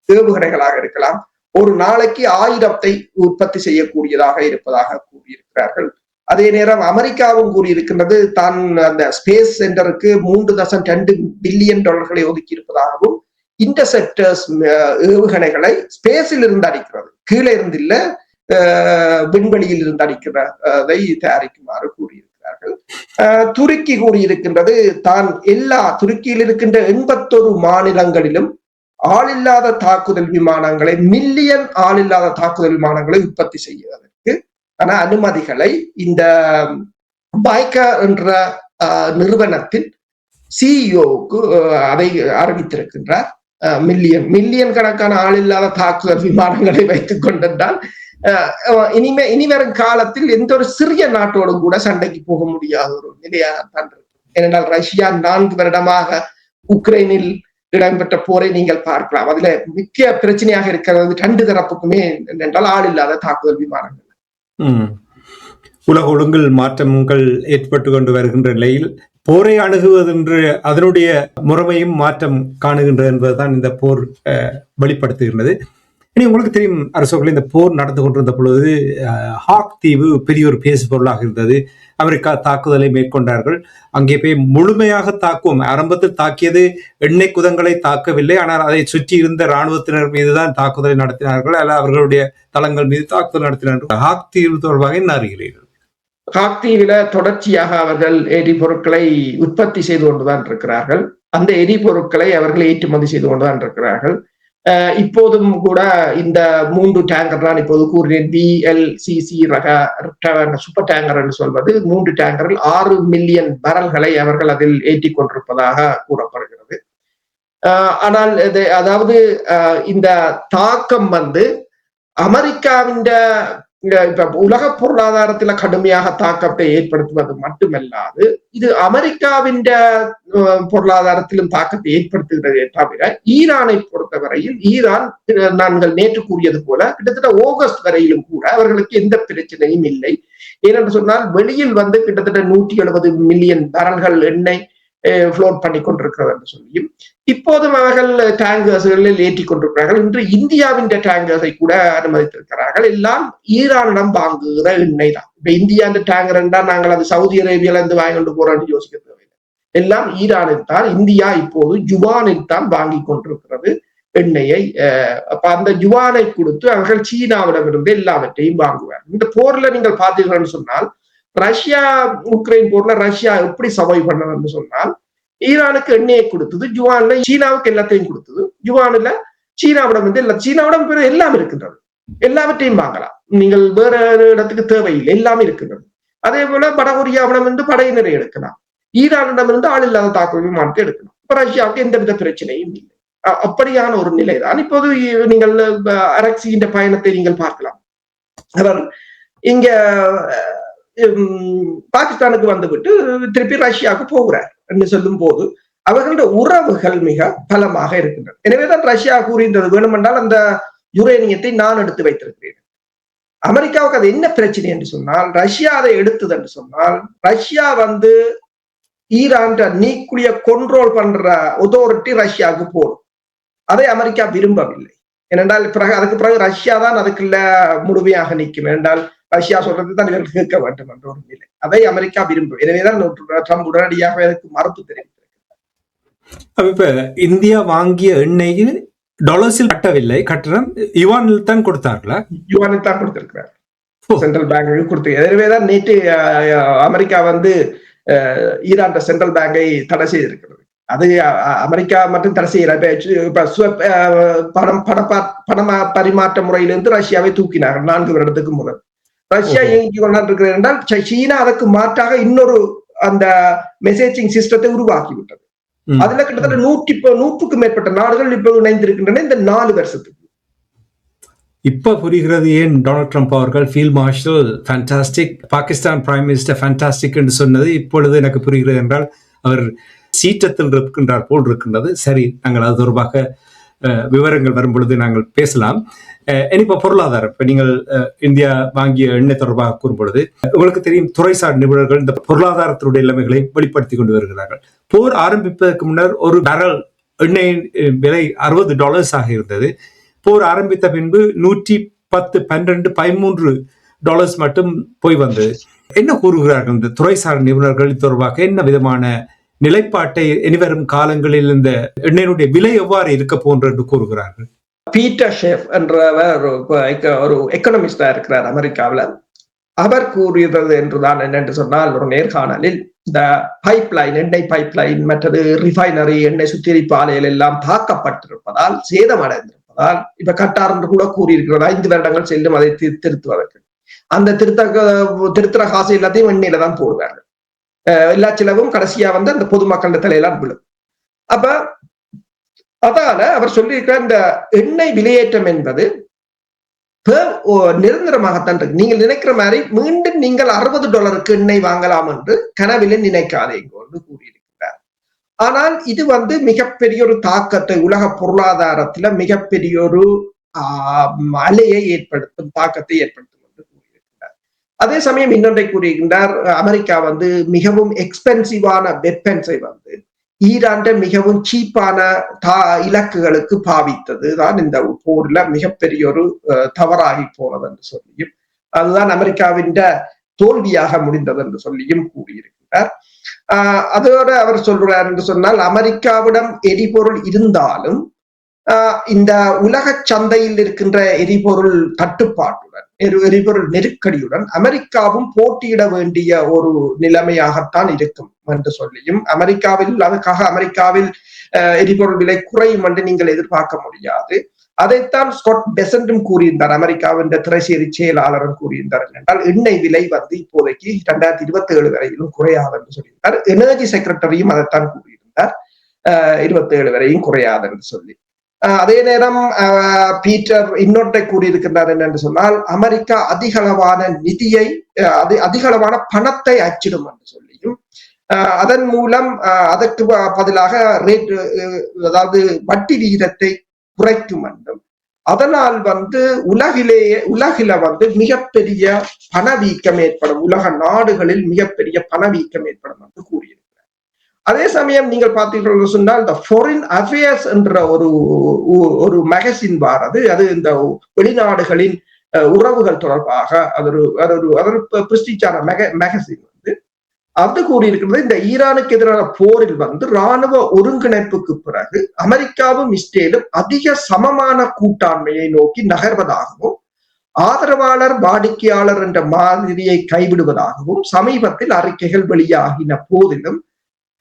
ஏவுகணைகளாக இருக்கலாம், ஒரு நாளைக்கு 1000 உற்பத்தி செய்யக்கூடியதாக இருப்பதாக கூறியிருக்கிறார்கள். அதே நேரம் அமெரிக்காவும் கூறியிருக்கின்றது, தான் அந்த ஸ்பேஸ் சென்டருக்கு $3.2 பில்லியன் ஒதுக்கி இருப்பதாகவும், இன்டர்செப்டர்ஸ் ஏவுகணைகளை ஸ்பேஸில் இருந்து அடிக்கிறது, கீழே இருந்து இல்ல விண்வெளியில் இருந்து அடிக்கிறதை தயாரிக்குமாறு கூறியிருக்கிறார்கள். துருக்கி கூறியிருக்கின்றது, தான் துருக்கியில் இருக்கின்ற 81 மாநிலங்களிலும் ஆளில்லாத தாக்குதல் விமானங்களை, மில்லியன் ஆளில்லாத தாக்குதல் விமானங்களை உற்பத்தி செய்வதற்கு அனுமதிகளை இந்த பைக்கா என்ற நிறுவனத்தின் சிஇஓவுக்கு அதை அறிவித்திருக்கின்றார். மில்லியன் கணக்கான ஆளில்லாத தாக்குதல் விமானங்களை வைத்துக் கொண்டிருந்தால் இனிவரும் காலத்தில் எந்த ஒரு சிறிய நாட்டோடும் கூட சண்டைக்கு போக முடியாத ஒரு நிலையாகத்தான் இருக்கு. ஏனென்றால் ரஷ்யா 4 வருடமாக உக்ரைனில் இடம்பெற்ற போரை நீங்கள் பார்க்கலாம். அதுல முக்கிய பிரச்சனையாக இருக்கிறது 2 தரப்புக்குமே என்றால் ஆளில்லாத தாக்குதல் விமானங்கள். உலக ஒழுங்கில் மாற்றங்கள் ஏற்பட்டு கொண்டு வருகின்ற நிலையில் போரை அணுகுவதென்று அதனுடைய முறைமையும் மாற்றம் காணுகின்றது என்பதுதான் இந்த போர் வெளிப்படுத்துகின்றது. இனி உங்களுக்கு தெரியும் அரசோக்கள், இந்த போர் நடந்து கொண்டிருந்த பொழுது ஹாக் தீவு பெரிய ஒரு பேசு பொருளாக இருந்தது. அமெரிக்கா தாக்குதலை மேற்கொண்டார்கள். அங்கே போய் முழுமையாக தாக்குவோம், ஆரம்பத்தில் தாக்கியது எண்ணெய் குதங்களை தாக்கவில்லை, ஆனால் அதை சுற்றி இருந்த இராணுவத்தினர் மீதுதான் தாக்குதலை நடத்தினார்கள், அல்ல அவர்களுடைய தளங்கள் மீது தாக்குதல் நடத்தினார்கள். ஹாக் தீவு தொடர்பாக என்ன அறிகிறீர்கள்? ஹாக் தீவில தொடர்ச்சியாக அவர்கள் எரிபொருட்களை உற்பத்தி செய்து கொண்டுதான் இருக்கிறார்கள். அந்த எரிபொருட்களை அவர்கள் ஏற்றுமதி செய்து கொண்டுதான் இருக்கிறார்கள். இப்போதும் கூட இந்த 3 டேங்கர் தான் இப்போது கூறினேன், VLCC ரக சூப்பர் டேங்கர் என்று சொல்வது 3 டேங்கரில் 6 மில்லியன் பரல்களை அவர்கள் அதில் ஏற்றி கொண்டிருப்பதாக கூறப்படுகிறது. ஆனால் அதாவது இந்த தாக்கம் அமெரிக்காவின் இப்ப உலக பொருளாதாரத்துல கடுமையாக தாக்கத்தை ஏற்படுத்துவது மட்டுமல்லாது, இது அமெரிக்காவின் பொருளாதாரத்திலும் தாக்கத்தை ஏற்படுத்துகிறதே தவிர, ஈரானை பொறுத்தவரையில் ஈரான் நாங்கள் நேற்று கூறியது போல கிட்டத்தட்ட ஆகஸ்ட் வரையிலும் கூட அவர்களுக்கு எந்த பிரச்சனையும் இல்லை. ஏனென்று சொன்னால் வெளியில் கிட்டத்தட்ட 170 மில்லியன் பரல்கள் எண்ணெய் ஃப்ளோட் பண்ணி கொண்டிருக்கிறது என்று சொல்லியும் இப்போதும் அவர்கள் டேங்கர்ஸ்களில் ஏற்றி கொண்டிருக்கிறார்கள். இன்று இந்தியாவின் டேங்கர்ஸை கூட அனுமதித்திருக்கிறார்கள். எல்லாம் ஈரானிடம் வாங்குகிற எண்ணெய் தான். இப்ப இந்தியா டேங்கர் என்றால் நாங்கள் அது சவுதி அரேபியால இருந்து வாங்கி கொண்டு போறோம்னு யோசிக்க தேவையில்லை. எல்லாம் ஈரானில் தான். இந்தியா இப்போது ஜுவானில் தான் வாங்கி கொண்டிருக்கிறது எண்ணெயை. அப்ப அந்த ஜுவானை கொடுத்து அவர்கள் சீனாவிடமிருந்து எல்லாவற்றையும் வாங்குவார்கள். இந்த போர்ல நீங்கள் பார்த்தீர்கள்னு சொன்னால், ரஷ்யா உக்ரைன் போர்ல ரஷ்யா எப்படி சர்வை பண்ணணும்னு சொன்னால், ஈரானுக்கு எண்ணெயை கொடுத்தது, ஜுவான்ல சீனாவுக்கு எல்லாத்தையும் கொடுத்தது. ஜுவான்ல சீனாவிடம் சீனாவிடம் எல்லாம் இருக்கின்றது, எல்லாவற்றையும் வாங்கலாம், நீங்கள் வேற இடத்துக்கு தேவையில்லை, எல்லாமே இருக்கின்றது. அதே போல வடகொரியாவிடம் படையினரை எடுக்கலாம், ஈரானிடமிருந்து ஆள் இல்லாத தாக்குதல் விமானத்தை எடுக்கலாம். இப்ப ரஷ்யாவுக்கு எந்தவித பிரச்சனையும் இல்லை. அப்படியான ஒரு நிலைதான் இப்போது. நீங்கள் அரக்சியின் பயணத்தை நீங்கள் பார்க்கலாம். அவர் இங்க பாகிஸ்தானுக்கு வந்துவிட்டு திருப்பி ரஷ்யாவுக்கு போகிறார் என்று சொல்லும் போது அவர்களுடைய உறவுகள் மிக பலமாக இருக்கின்றன. எனவேதான் ரஷ்யா கூறின்றது, வேணுமென்றால் அந்த யுரேனியத்தை நான் எடுத்து வைத்திருக்கிறேன். அமெரிக்காவுக்கு அது என்ன பிரச்சனை என்று சொன்னால், ரஷ்யா அதை எடுத்தது என்று சொன்னால், ரஷ்யா ஈரான் நியூக்ளியர் கண்ட்ரோல் பண்ற அத்தாரிட்டி ரஷ்யாவுக்கு போடும். அதை அமெரிக்கா விரும்பவில்லை. ஏனென்றால் அதுக்கு பிறகு ரஷ்யா தான் அதுக்குள்ள முழுமையாக நிற்கும். என்றால் ரஷ்யா சொல்றது தான் இவர்கள் கேட்க வேண்டும் என்ற ஒரு நிலை. அதை அமெரிக்கா விரும்பும். எனவேதான் ட்ரம்ப் உடனடியாக அதுக்கு மறுப்பு தெரிவித்திருக்கிறார். இப்ப இந்தியா வாங்கிய எண்ணெயில் டாலர்ஸில் கட்டவில்லை, கட்டணம் யுவானில் தான் கொடுத்தார்களா? யுவானில் தான் கொடுத்திருக்கிறார், சென்ட்ரல் பேங்க் கொடுத்து. எனவேதான் நேற்று அமெரிக்கா ஈரான் சென்ட்ரல் பேங்கை தடை செய்திருக்கிறது. அது அமெரிக்கா மட்டும் தடை செய்யற பண பரிமாற்ற முறையிலிருந்து ரஷ்யாவை தூக்கினார்கள் 4 வருடத்துக்கு முதல். ரஷ்யா இயங்கி கொண்டிருக்கிறது என்றால் சீனா அதற்கு மாற்றாக இன்னொரு அந்த மெசேஜிங் சிஸ்டத்தை உருவாக்கி விட்டது. அதுல கிட்டத்தட்ட 100க்கும் மேற்பட்ட நாடுகள் இப்ப இணைந்திருக்கின்றன இந்த 4 வருஷத்துக்கு. இப்ப புரிகிறது ஏன் டொனால்ட் ட்ரம்ப் அவர்கள் field marshal fantastic, Pakistan prime minister fantastic என்று சொன்னது இப்பொழுது எனக்கு புரிகிறது என்றால் அவர் சீற்றத்தில் இருக்கின்றார் போல் இருக்கின்றது. சரி, நாங்கள் அது தொடர்பாக விவரங்கள் வரும் பொழுது நாங்கள் பேசலாம். இப்போ பொருளாதாரம், இப்ப நீங்கள் இந்தியா வாங்கிய எண்ணெய் தொடர்பாக கூறும் பொழுது உங்களுக்கு தெரியும் துறைசார் நிபுணர்கள் இந்த பொருளாதாரத்தினுடைய நிலைமைகளை வெளிப்படுத்தி கொண்டு வருகிறார்கள். போர் ஆரம்பிப்பதற்கு முன்னர் ஒரு பேரல் எண்ணெயின் விலை $60 ஆக இருந்தது. போர் ஆரம்பித்த பின்பு 110, 12, $13 மட்டும் போய் வந்தது. என்ன கூறுகிறார்கள் இந்த துறைசார் நிபுணர்கள் தொடர்பாக? என்ன விதமான நிலைப்பாட்டை இனிவரும் காலங்களில் இந்த எண்ணெயினுடைய விலை எவ்வாறு இருக்க போன்று என்று கூறுகிறார்கள்? பீட்டர் ஷேஃப் என்றவர் ஒரு எக்கனாமிஸ்டா இருக்கிறார் அமெரிக்காவில். அவர் கூறியது என்றுதான் என்னென்று சொன்னால், ஒரு நேர்காணலில் இந்த பைப்லைன், எண்ணெய் பைப்லைன் மற்றது ரிஃபைனரி எண்ணெய் சுத்திகரிப்பு ஆலைகள் எல்லாம் தாக்கப்பட்டிருப்பதால், சேதமடைந்திருப்பதால், இப்ப கட்டார் என்று கூட கூறியிருக்கிறதா 5 வருடங்கள் செல்லும் அதை திருத்துவதற்கு. அந்த திருத்துற காசு எல்லாத்தையும் எண்ணெயில தான் போடுவார்கள். எல்லா செலவும் கடைசியா வந்து அந்த பொதுமக்கள் தலையெல்லாம் விழும். அப்ப அதால அவர் சொல்லியிருக்கிற இந்த எண்ணெய் விலையேற்றம் என்பது நிரந்தரமாகத்தான் இருக்கு. நீங்கள் நினைக்கிற மாதிரி மீண்டும் நீங்கள் $60 எண்ணெய் வாங்கலாம் என்று கனவில நினைக்காதீங்க என்று கூறியிருக்கிறார். ஆனால் இது வந்து மிகப்பெரிய ஒரு தாக்கத்தை உலக பொருளாதாரத்துல மிகப்பெரிய ஒரு அலையை ஏற்படுத்தும், தாக்கத்தை ஏற்படுத்தும் என்று கூறியிருக்கிறார். அதே சமயம் இன்னொன்றை கூறுகின்றார், அமெரிக்கா வந்து மிகவும் எக்ஸ்பென்சிவான வெப்பன்ஸை வந்து ஈரான் மிகவும் சீப்பான இலக்குகளுக்கு பாவித்தது தான் இந்த போர்ல மிகப்பெரிய ஒரு தவறாகி போனது என்று சொல்லியும், அதுதான் அமெரிக்காவின் தோல்வியாக முடிந்தது என்று சொல்லியும் கூறியிருக்கிறார். அதோட அவர் சொல்றார் என்று சொன்னால், அமெரிக்காவிடம் எரிபொருள் இருந்தாலும் இந்த உலக சந்தையில் இருக்கின்ற எரிபொருள் தட்டுப்பாட்டுடன், எரிபொருள் நெருக்கடியுடன் அமெரிக்காவும் போட்டியிட வேண்டிய ஒரு நிலைமையாகத்தான் இருக்கும் என்று சொல்லியும், அதுக்காக அமெரிக்காவில் எரிபொருள் விலை குறையும் என்று நீங்கள் எதிர்பார்க்க முடியாது. அதைத்தான் ஸ்காட் பெசன்டும் கூறியிருந்தார், அமெரிக்காவின் திரைசேரி செயலாளரும் கூறியிருந்தார். என்றால் எண்ணெய் விலை வந்து இப்போதைக்கு 2027 வரையிலும் குறையாது என்று சொல்லியிருந்தார். எனர்ஜி செக்ரட்டரியும் அதைத்தான் கூறியிருந்தார், 27 வரையும் குறையாது என்று சொல்லி. அதே நேரம் பீட்டர் இன்னொன்றை கூறியிருக்கிறார் என்னென்று சொன்னால், அமெரிக்கா அதிகளவான நிதியை, அதிகளவான பணத்தை அச்சிடும் என்று சொல்லியும், அதன் மூலம் அதற்கு பதிலாக ரேட், அதாவது வட்டி விகிதத்தை குறைக்கும் என்றும், அதனால் வந்து உலகில வந்து மிகப்பெரிய பணவீக்கம் ஏற்படும், உலக நாடுகளில் மிகப்பெரிய பணவீக்கம் ஏற்படும் என்று கூறியிருக்கிறார். அதே சமயம் நீங்கள் பார்த்தீர்கள் சொன்னால், இந்த ஃபாரின் அஃபேர்ஸ் என்ற ஒரு மேகசின் வாரது, அது இந்த வெளிநாடுகளின் உறவுகள் தொடர்பாக அது பிரஸ்டீஜான மேகசின் வந்து அது கூறியிருக்கிறது, இந்த ஈரானுக்கு எதிரான போரில் வந்து இராணுவ ஒருங்கிணைப்புக்கு பிறகு அமெரிக்காவும் இஸ்ரேலும் அதிக சமமான கூட்டாண்மையை நோக்கி நகர்வதாகவும், ஆதரவாளர் வாடிக்கையாளர் என்ற மாதிரியை கைவிடுவதாகவும் சமீபத்தில் அறிக்கைகள் வெளியாகின போதிலும்,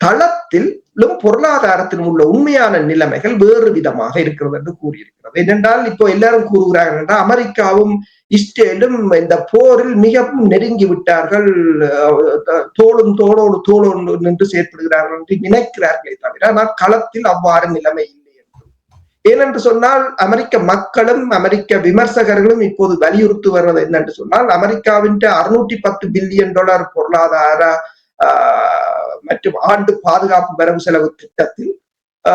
தளத்திலும் பொருளாதாரத்திலும் உள்ள உண்மையான நிலைமைகள் வேறு விதமாக இருக்கிறது என்று கூறியிருக்கிறது. ஏனென்றால் இப்போ எல்லாரும் கூறுகிறார்கள் என்றால், அமெரிக்காவும் இஸ்ரேலும் இந்த போரில் மிகவும் நெருங்கி விட்டார்கள், தோளோடு நின்று செயற்படுகிறார்கள் என்று நினைக்கிறார்களே தவிர, ஆனால் களத்தில் அவ்வாறு நிலைமை இல்லை என்று. ஏனென்று சொன்னால், அமெரிக்க மக்களும் அமெரிக்க விமர்சகர்களும் இப்போது வலியுறுத்தி வருவது என்னென்று சொன்னால், அமெரிக்காவின் $610 பில்லியன் பொருளாதார மற்றும் ஆண்டு பாதுகாப்பு வரவு செலவு திட்டத்தில்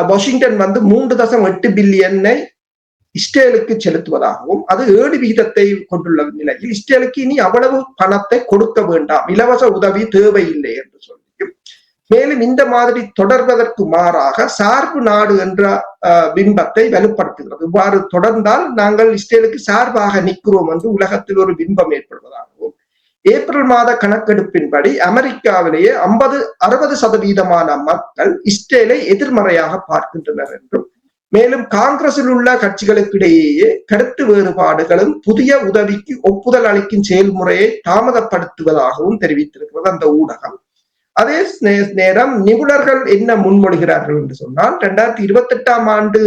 வாஷிங்டன் வந்து 3.8 பில்லியனை இஸ்ரேலுக்கு செலுத்துவதாகவும், அது 7% கொண்டுள்ள நிலையில் இஸ்ரேலுக்கு இனி அவ்வளவு பணத்தை கொடுக்க வேண்டாம், இலவச உதவி தேவையில்லை என்று சொல்லியும், மேலும் இந்த மாதிரி தொடர்வதற்கு மாறாக சார்பு நாடு என்ற பிம்பத்தை வலுப்படுத்துகிறது. இவ்வாறு தொடர்ந்தால் நாங்கள் இஸ்ரேலுக்கு சார்பாக நிற்கிறோம் என்று உலகத்தில் ஒரு பிம்பம் ஏற்படுவதாகவும், ஏப்ரல் மாத கணக்கெடுப்பின்படி அமெரிக்காவிலேயே 60% மக்கள் இஸ்ரேலை எதிர்மறையாக பார்க்கின்றனர் என்றும், மேலும் காங்கிரஸில் உள்ள கட்சிகளுக்கிடையே கருத்து வேறுபாடுகளும் புதிய உதவிக்கு ஒப்புதல் அளிக்கும் செயல்முறையை தாமதப்படுத்துவதாகவும் தெரிவித்திருக்கிறது அந்த ஊடகம். அதே நேரம் நிபுணர்கள் என்ன முன்மொழிகிறார்கள் என்று சொன்னால், 2028ஆம் ஆண்டு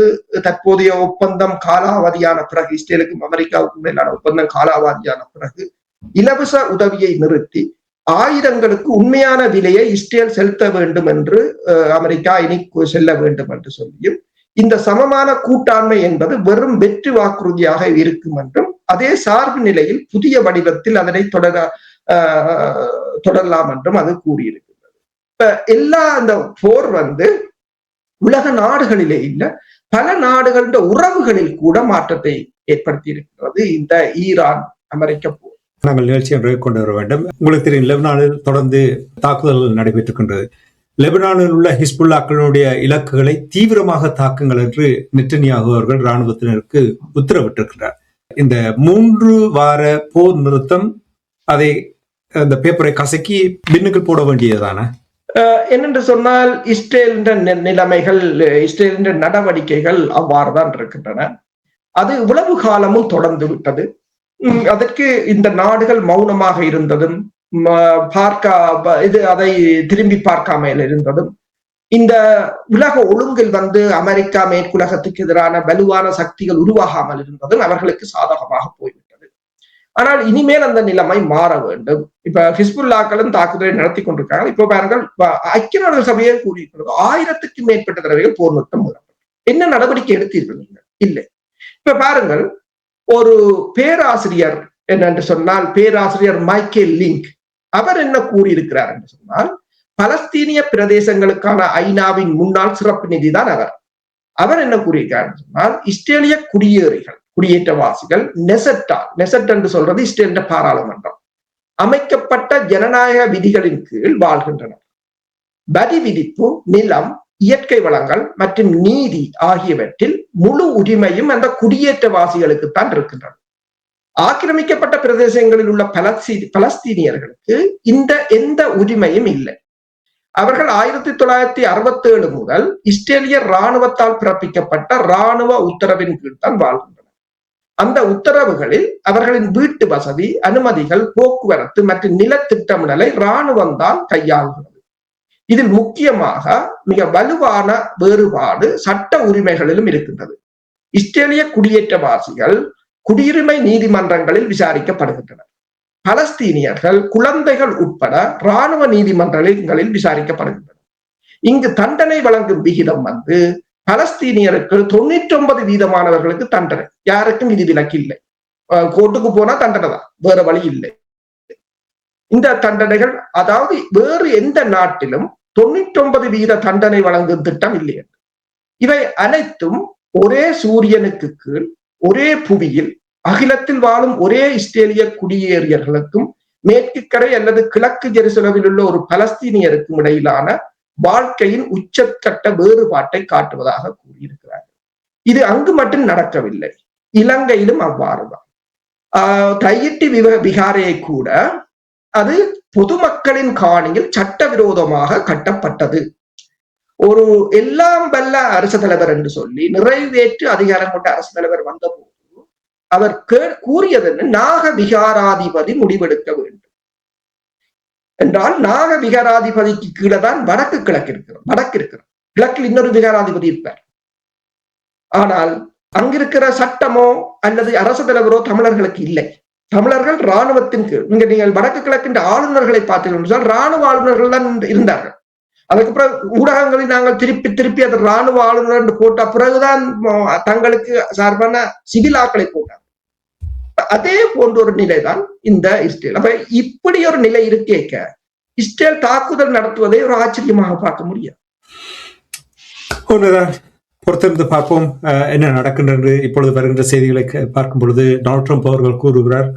தற்போதைய ஒப்பந்தம் காலாவதியான பிறகு, இஸ்ரேலுக்கும் அமெரிக்காவுக்கும் இடையிலான ஒப்பந்தம் காலாவதியான பிறகு இலவச உதவியை நிறுத்தி ஆயுதங்களுக்கு உண்மையான விலையை இஸ்ரேல் செலுத்த வேண்டும் என்று அமெரிக்கா இனி செல்ல வேண்டும் என்று சொல்லியும் இந்த சமமான கூட்டாண்மை என்பது வெறும் வெற்றி வாக்குறுதியாக இருக்கும் என்றும் அதே சார்பு நிலையில் புதிய வடிவத்தில் அதனை தொடரலாம் என்றும் அது கூறியிருக்கின்றது. இப்ப எல்லா அந்த போர் உலக நாடுகளிலே இல்ல பல நாடுகளின் உறவுகளில் கூட மாற்றத்தை ஏற்படுத்தி இருக்கிறது இந்த ஈரான் அமெரிக்க போர். நாங்கள் நிகழ்ச்சியை கொண்டு வர வேண்டும். உங்களுக்கு தெரியும், லெபனானில் தொடர்ந்து தாக்குதல்கள் நடைபெற்றிருக்கின்றது. லெபனானில் உள்ள ஹிஸ்புல்லாக்களுடைய இலக்குகளை தீவிரமாக தாக்குங்கள் என்று நெட்டன்யாகு அவர்கள் இராணுவத்தினருக்கு உத்தரவிட்டிருக்கிறார். இந்த 3 வார போர் நிறுத்தம் அதை அந்த பேப்பரை கசக்கி பின்னுக்கு போட வேண்டியதான என்னென்று சொன்னால் இஸ்ரேலின் நிலைமைகள், இஸ்ரேலின் நடவடிக்கைகள் அவ்வாறுதான் இருக்கின்றன. அது இவ்வளவு காலமும் தொடர்ந்து விட்டது. அதற்கு இந்த நாடுகள் மௌனமாக இருந்ததும் அதை திரும்பி பார்க்காமல் இருந்ததும் இந்த உலக ஒழுங்கில் அமெரிக்கா மேற்குலகத்துக்கு எதிரான வலுவான சக்திகள் உருவாகாமல் இருந்ததும் அவர்களுக்கு சாதகமாக போய்விட்டது. ஆனால் இனிமேல் அந்த நிலைமை மாற வேண்டும். இப்ப ஹிஸ்புல்லாக்களும் தாக்குதலை நடத்தி கொண்டிருக்காங்க. இப்ப பாருங்கள், ஐக்கிய நாடுகள் சபையே கூறியிருக்கிறது 1000க்கும் மேற்பட்ட தடவைகள் போர் நிறுத்தம் மூடப்பட்டது. என்ன நடவடிக்கை எடுத்தீர்கள் நீங்கள்? இல்லை. இப்ப பாருங்கள், ஒரு பேராசிரியர் என்னென்று சொன்னால் பேராசிரியர் மைக்கேல் லிங்க் அவர் என்ன கூறியிருக்கிறார் என்று சொன்னால், பலஸ்தீனிய பிரதேசங்களுக்கான ஐநாவின் முன்னாள் சிறப்பு நிதி தான் அவர் என்ன கூறியிருக்கார் என்று சொன்னால், இஸ்ரேலிய குடியேற்றவாசிகள் நெசட் என்று சொல்றது இஸ்ரேலின் பாராளுமன்றம் அமைக்கப்பட்ட ஜனநாயக விதிகளின் கீழ் வாழ்கின்றனர். வரி விதிப்பு, நிலம், இயற்கை வளங்கள் மற்றும் நீதி ஆகியவற்றில் முழு உரிமையும் அந்த குடியேற்றவாசிகளுக்குத்தான் இருக்கின்றன. ஆக்கிரமிக்கப்பட்ட பிரதேசங்களில் உள்ள பலஸ்தீனியர்களுக்கு எந்த உரிமையும் இல்லை. அவர்கள் 1967 முதல் இஸ்ரேலிய இராணுவத்தால் பிறப்பிக்கப்பட்ட இராணுவ உத்தரவின் கீழ் தான் வாழ்கின்றனர். அந்த உத்தரவுகளில் அவர்களின் வீட்டு வசதி, அனுமதிகள், போக்குவரத்து மற்றும் நில திட்டமிடலை இராணுவம் தான் கையாளுகிறது. இதில் முக்கியமாக மிக வலுவான வேறுபாடு சட்ட உரிமைகளிலும் இருக்கின்றது. இஸ்ரேலிய குடியேற்றவாசிகள் குடியுரிமை நீதிமன்றங்களில் விசாரிக்கப்படுகின்றனர். பலஸ்தீனியர்கள், குழந்தைகள் உட்பட இராணுவ நீதிமன்றங்களில் விசாரிக்கப்படுகின்றனர். இங்கு தண்டனை வழங்கும் விகிதம் பலஸ்தீனியருக்கு 99% தண்டனை, யாருக்கும் விதிவிலக்கு இல்லை. கோர்ட்டுக்கு போனா தண்டனை தான், வேற வழி இல்லை. இந்த தண்டனைகள், அதாவது வேறு எந்த நாட்டிலும் 99% தண்டனை வழங்கும் திட்டம் இல்லை. இவை அனைத்தும் ஒரே சூரியனுக்கு கீழ் ஒரே புவியில் அகிலத்தில் வாழும் ஒரே இஸ்ரேலிய குடியேறியர்களுக்கும் மேற்கு கரை அல்லது கிழக்கு ஜெருசலேமில் உள்ள ஒரு பலஸ்தீனியருக்கும் இடையிலான வாழ்க்கையின் உச்சக்கட்ட வேறுபாட்டை காட்டுவதாக கூறியிருக்கிறார்கள். இது அங்கு மட்டும் நடக்கவில்லை, இலங்கையிலும் அவ்வாறுதான். தையிட்டி விகாரையை கூட அது பொதுமக்களின் காணியில் சட்டவிரோதமாக கட்டப்பட்டது. ஒரு எல்லாம் வல்ல அரசு தலைவர் என்று சொல்லி நிறைவேற்று அதிகாரம் கொண்ட அரசு தலைவர் வந்தபோது அவர் கூறியது நாக விகாராதிபதி முடிவெடுக்க வேண்டும் என்றால், நாக விகாராதிபதிக்கு கீழே தான் வடக்கு இருக்கிறது. கிழக்கில் இன்னொரு விகாராதிபதி இருப்பார். ஆனால் அங்கிருக்கிற சட்டமோ அல்லது அரசு தலைவரோ தமிழர்களுக்கு இல்லை. தமிழர்கள் இராணுவத்தின் கீழ். நீங்கள் வடக்கு கிழக்கின்ற ஆளுநர்களை பார்த்தீர்கள், இராணுவ ஆளுநர்கள் தான் இருந்தார்கள். அதுக்கப்புறம் ஊடகங்களில் நாங்கள் திருப்பி அது இராணுவ ஆளுநர் என்று போட்ட பிறகுதான் தங்களுக்கு சார்பான சிவில் ஆக்களை போட்டார். அதே போன்ற ஒரு நிலைதான் இந்த இஸ்ரேல். அப்ப இப்படி ஒரு நிலை இருக்கேக்க இஸ்ரேல் தாக்குதல் நடத்துவதை ஒரு ஆச்சரியமாக பார்க்க முடியாது. பொறுத்திருந்து பார்ப்போம் என்ன நடக்கின்றது. இப்பொழுது வருகின்ற செய்திகளை பார்க்கும் பொழுது டொனால்ட் ட்ரம்ப் அவர்கள் கூறுகிறார்,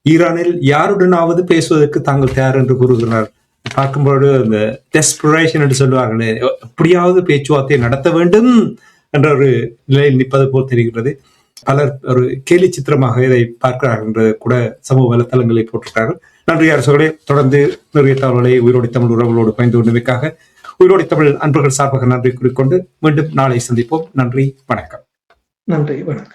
ஈரானில் யாருடனாவது பேசுவதற்கு தாங்கள் தயார் என்று கூறுகிறார். பார்க்கும்போது அந்த டெஸ்பரேஷன் என்று சொல்லுவார்களே, எப்படியாவது பேச்சுவார்த்தை நடத்த வேண்டும் என்ற ஒரு நிலையில் நிற்பது போல் தெரிகிறது. பலர் ஒரு கேலி சித்திரமாக இதை பார்க்கிறார்கள் என்று கூட சமூக வலைத்தளங்களை போட்டிருக்கிறார்கள். நன்றி அரசுகளே. தொடர்ந்து நிறைய தகவல்களை உயிரோடி தமிழ் உறவுகளோடு பயந்து கொண்டமைக்காக உயிரோடி தமிழ் அன்பர்கள் சார்பாக நன்றி கூறிக்கொண்டு மீண்டும் நாளை சந்திப்போம். நன்றி, வணக்கம். நன்றி, வணக்கம்.